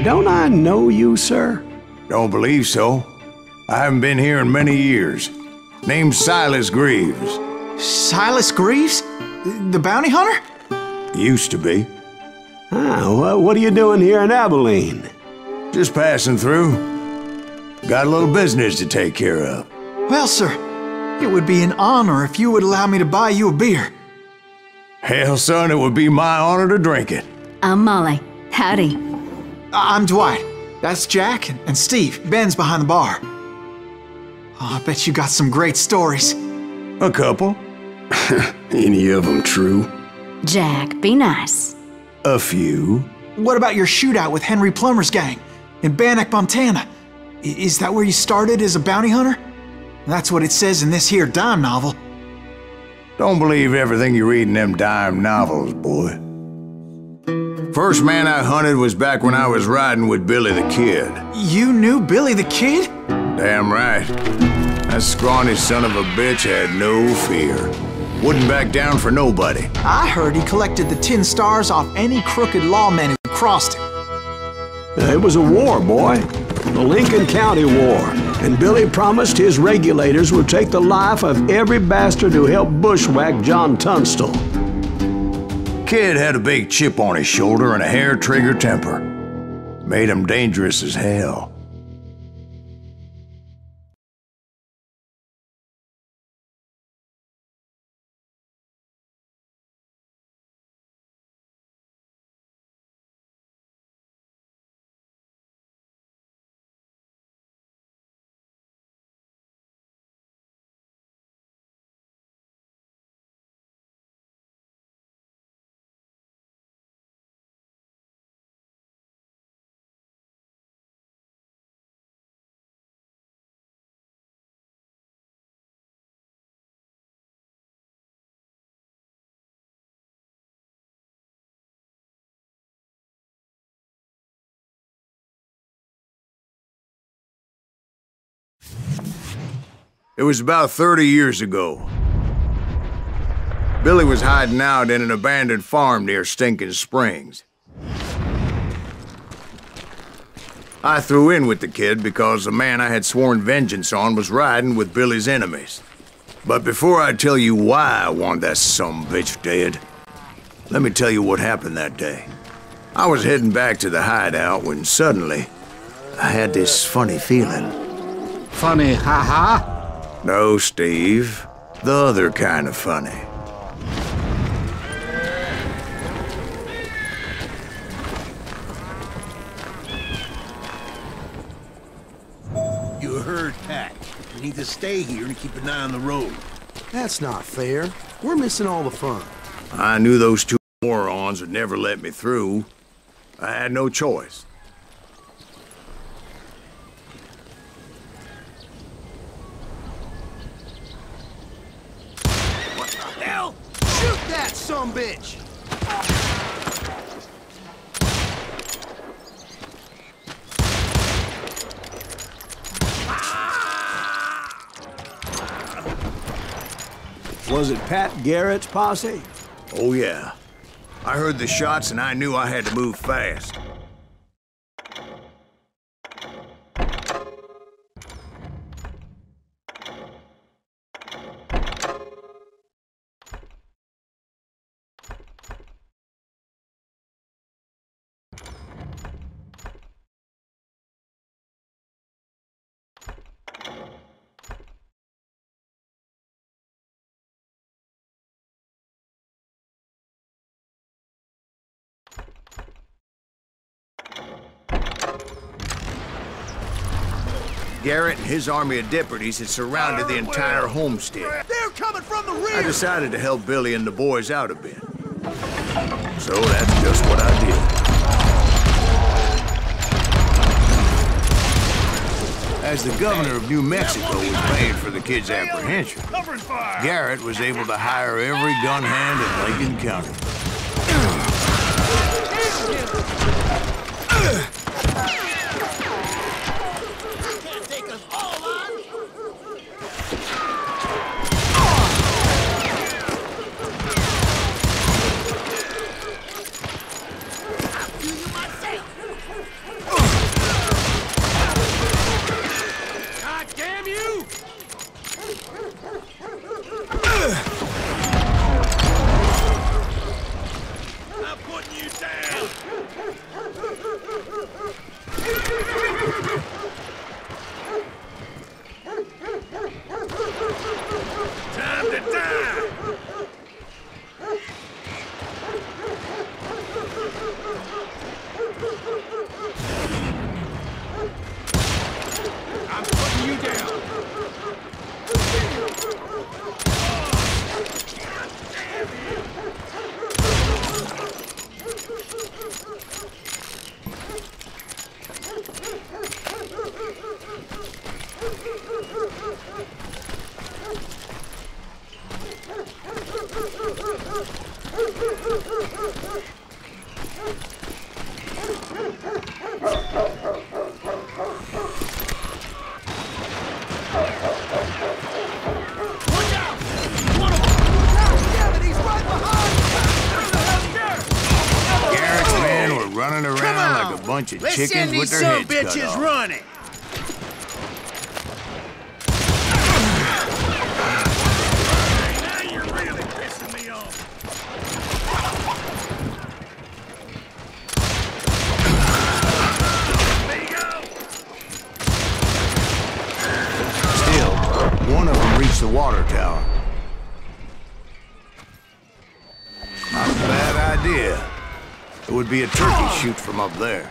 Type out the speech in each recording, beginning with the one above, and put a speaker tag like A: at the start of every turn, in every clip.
A: Don't I know you, sir?
B: Don't believe so. I haven't been here in many years. Name's Silas Greaves.
C: Silas Greaves? The bounty hunter?
B: Used to be.
A: Well, what are you doing here in Abilene?
B: Just passing through. Got a little business to take care of.
C: Well, sir, it would be an honor if you would allow me to buy you a beer.
B: Hell, son, it would be my honor to drink it.
D: I'm Molly. Howdy.
C: I'm Dwight. That's Jack and Steve. Ben's behind the bar. Oh, I bet you got some great stories.
B: A couple.
A: Any of them true?
D: Jack, be nice.
B: A few.
C: What about your shootout with Henry Plummer's gang in Bannock, Montana? Is that where you started as a bounty hunter? That's what it says in this here dime novel.
B: Don't believe everything you read in them dime novels, boy. First man I hunted was back when I was riding with Billy the Kid.
C: You knew Billy the Kid?
B: Damn right. That scrawny son of a bitch had no fear. Wouldn't back down for nobody.
C: I heard he collected the 10 stars off any crooked lawmen who crossed him.
A: It was a war, boy. The Lincoln County War. And Billy promised his regulators would take the life of every bastard who helped bushwhack John Tunstall.
B: Kid had a big chip on his shoulder and a hair-trigger temper. Made him dangerous as hell. It was about 30 years ago. Billy was hiding out in an abandoned farm near Stinking Springs. I threw in with the kid because the man I had sworn vengeance on was riding with Billy's enemies. But before I tell you why I want that sumbitch dead, let me tell you what happened that day. I was heading back to the hideout when suddenly I had this funny feeling.
E: Funny, ha-ha?
B: No, Steve. The other kind of funny.
F: You heard Pat. You need to stay here and keep an eye on the road.
G: That's not fair. We're missing all the fun.
B: I knew those two morons would never let me through. I had no choice.
F: What the hell? Shoot that sumbitch!
A: Was it Pat Garrett's posse?
B: Oh, yeah. I heard the shots and I knew I had to move fast. Garrett and his army of deputies had surrounded the entire homestead.
F: They're coming from the rear!
B: I decided to help Billy and the boys out a bit. So that's just what I did. As the governor of New Mexico was paying for the kid's apprehension, Garrett was able to hire every gun hand in Lincoln County. Time to die!
F: I'm putting you down.
B: Garrett's men were running around like a bunch of
F: Let's
B: chickens
F: send
B: with
F: these
B: their
F: son
B: heads cut
F: bitches
B: off.
F: running. Now you're really pissing me off. There you go.
B: Still, one of them reached the water tower. Not a bad idea. It would be a turkey shoot from up there.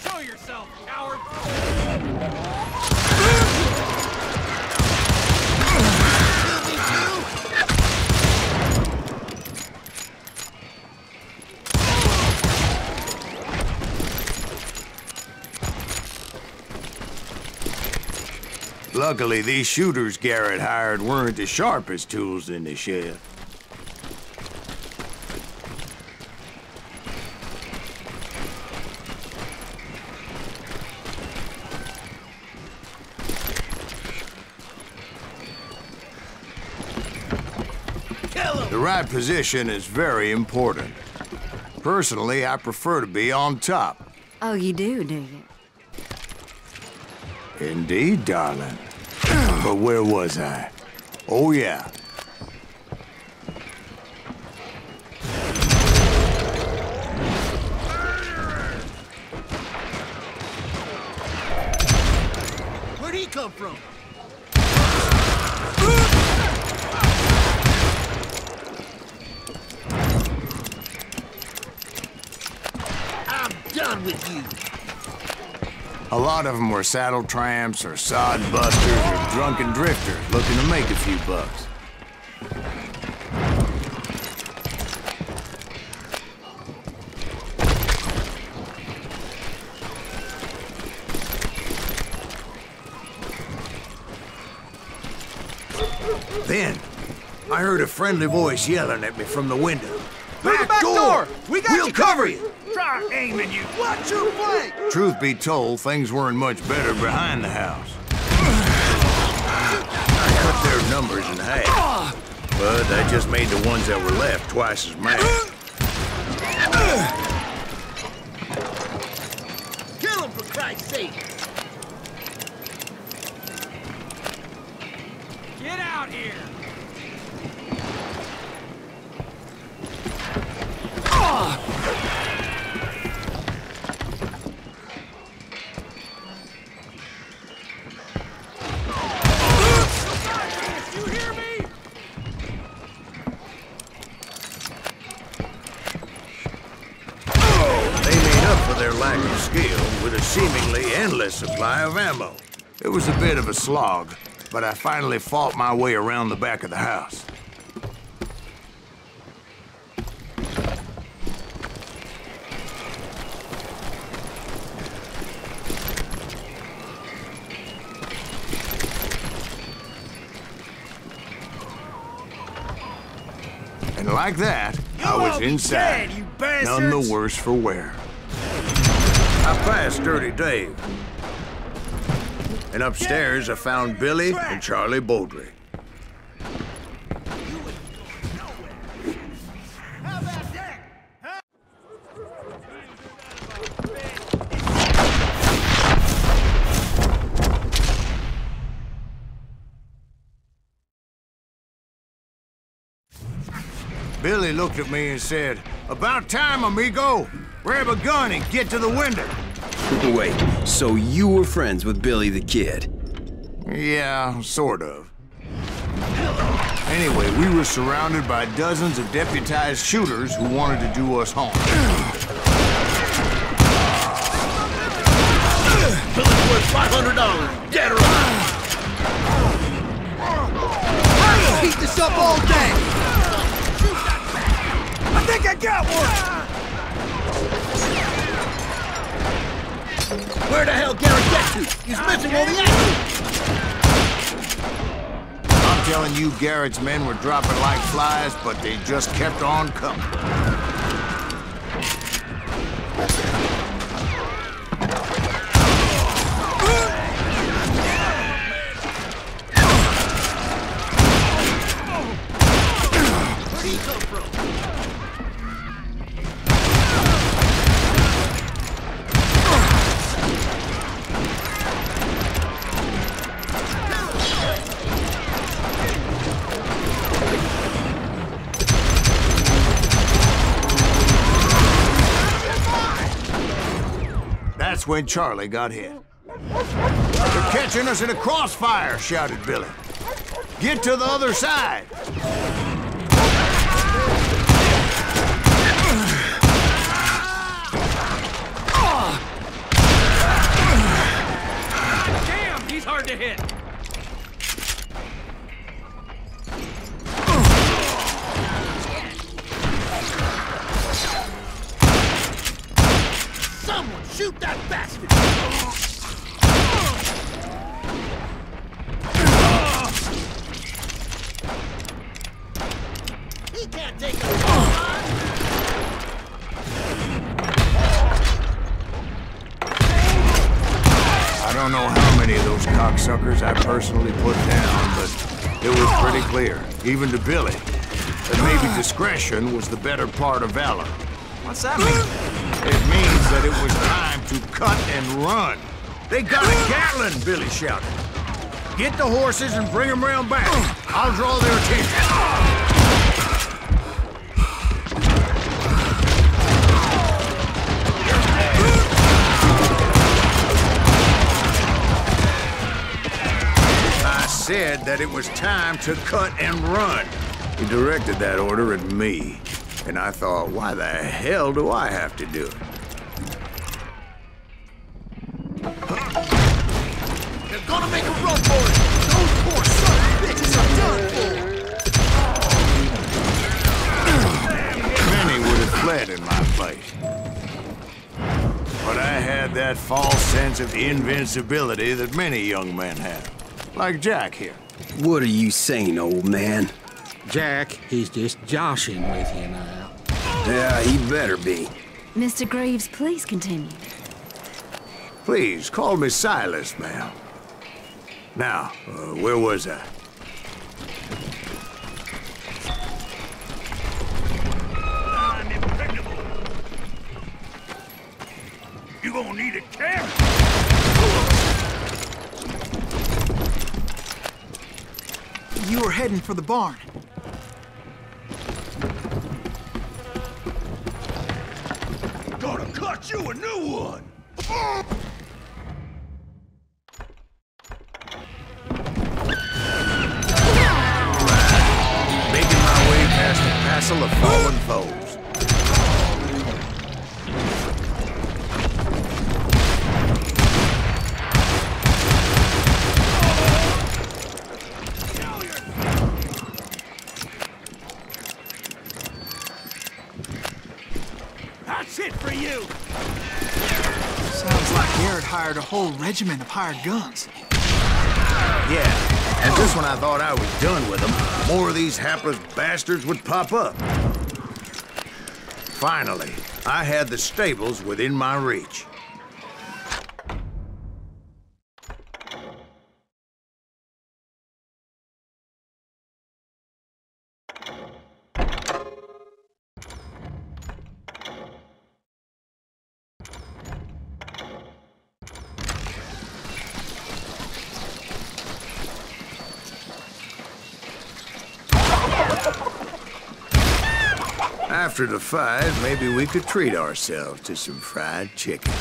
F: Show yourself, coward.
B: Luckily, these shooters Garrett hired weren't the sharpest tools in the shed. The right position is very important. Personally, I prefer to be on top.
D: Oh, you do you?
B: Indeed, darling. But where was I? Oh, yeah.
F: Where'd he come from? I'm done with you.
B: A lot of them were saddle tramps or sod busters or drunken drifters looking to make a few bucks. Then, I heard a friendly voice yelling at me from the window. Back door! We'll cover you!
F: Try aiming, you.
C: Watch your flank!
B: Truth be told, things weren't much better behind the house. I cut their numbers in half, but that just made the ones that were left twice as mad.
F: Kill him, for Christ's sake. Get out here. You hear me?
B: They made up for their lack of skill with a seemingly endless supply of ammo. It was a bit of a slog, but I finally fought my way around the back of the house. And like that, I was inside,
F: dead, you bastards!
B: none the worse for wear. I passed Dirty Dave. And upstairs, I found Billy and Charlie Beaudry. Billy looked at me and said, "About time, amigo. Grab a gun and get to the window."
H: Wait, so you were friends with Billy the Kid?
B: Yeah, sort of. Anyway, we were surrounded by dozens of deputized shooters who wanted to do us harm.
F: Billy's worth $500. Dead or alive. I'll keep this up all day. I think I got one. Where the hell Garrett get to? He's missing all the action.
B: I'm telling you, Garrett's men were dropping like flies, but they just kept on coming.
F: Where'd he come from?
B: That's when Charlie got hit. "They're catching us in a crossfire," shouted Billy. "Get to the other side."
F: Damn, he's hard to hit. Someone shoot that bastard! He can't take us on!
B: I don't know how many of those cocksuckers I personally put down, but it was pretty clear, even to Billy, that maybe discretion was the better part of valor.
C: What's that mean?
B: It means that it was time to cut and run. "They got a Gatling," Billy shouted. "Get the horses and bring them round back. I'll draw their attention." I said that it was time to cut and run. He directed that order at me. And I thought, why the hell do I have to do it?
F: They're gonna make a run for it! Those poor son of bitches are done for!
B: Many would have fled in my place. But I had that false sense of invincibility that many young men have. Like Jack here.
H: What are you saying, old man?
E: Jack, he's just joshing with you now.
H: Yeah, he better be.
D: Mr. Greaves, please continue.
B: Please, call me Silas, ma'am. Now, where was I?
F: I'm impregnable. You gonna need a carrot.
C: You were heading for the barn.
F: Gonna cut you a new one!
B: Making my way past a castle of fallen foes.
F: That's it for you!
C: Sounds like Garrett hired a whole regiment of hired guns.
B: Yeah, and just when I thought I was done with them, more of these hapless bastards would pop up. Finally, I had the stables within my reach. after the fight, maybe we could treat ourselves to some fried chicken.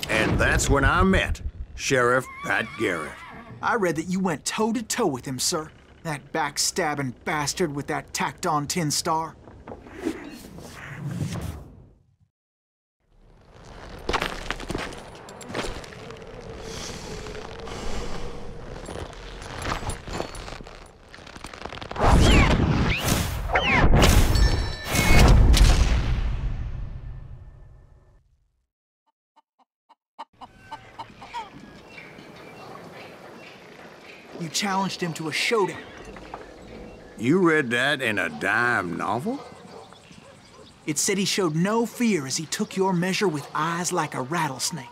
B: And that's when I met Sheriff Pat Garrett.
C: I read that you went toe-to-toe with him, sir. That backstabbing bastard with that tacked-on tin star. You challenged him to a showdown.
B: You read that in a dime novel?
C: It said he showed no fear as he took your measure with eyes like a rattlesnake.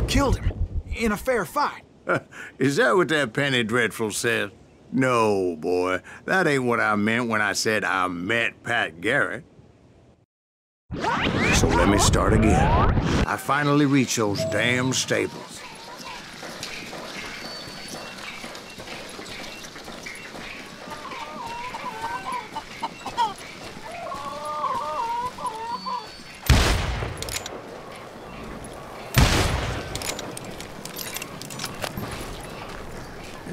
C: Killed him in a fair fight.
B: Is that what that penny dreadful said? No, boy. That ain't what I meant when I said I met Pat Garrett. So let me start again. I finally reached those damn stables.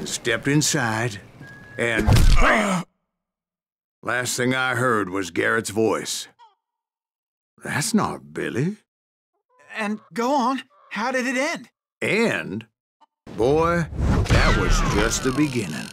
B: Stepped inside, and last thing I heard was Garrett's voice. That's not Billy.
C: And go on, how did it end?
B: And, boy, that was just the beginning.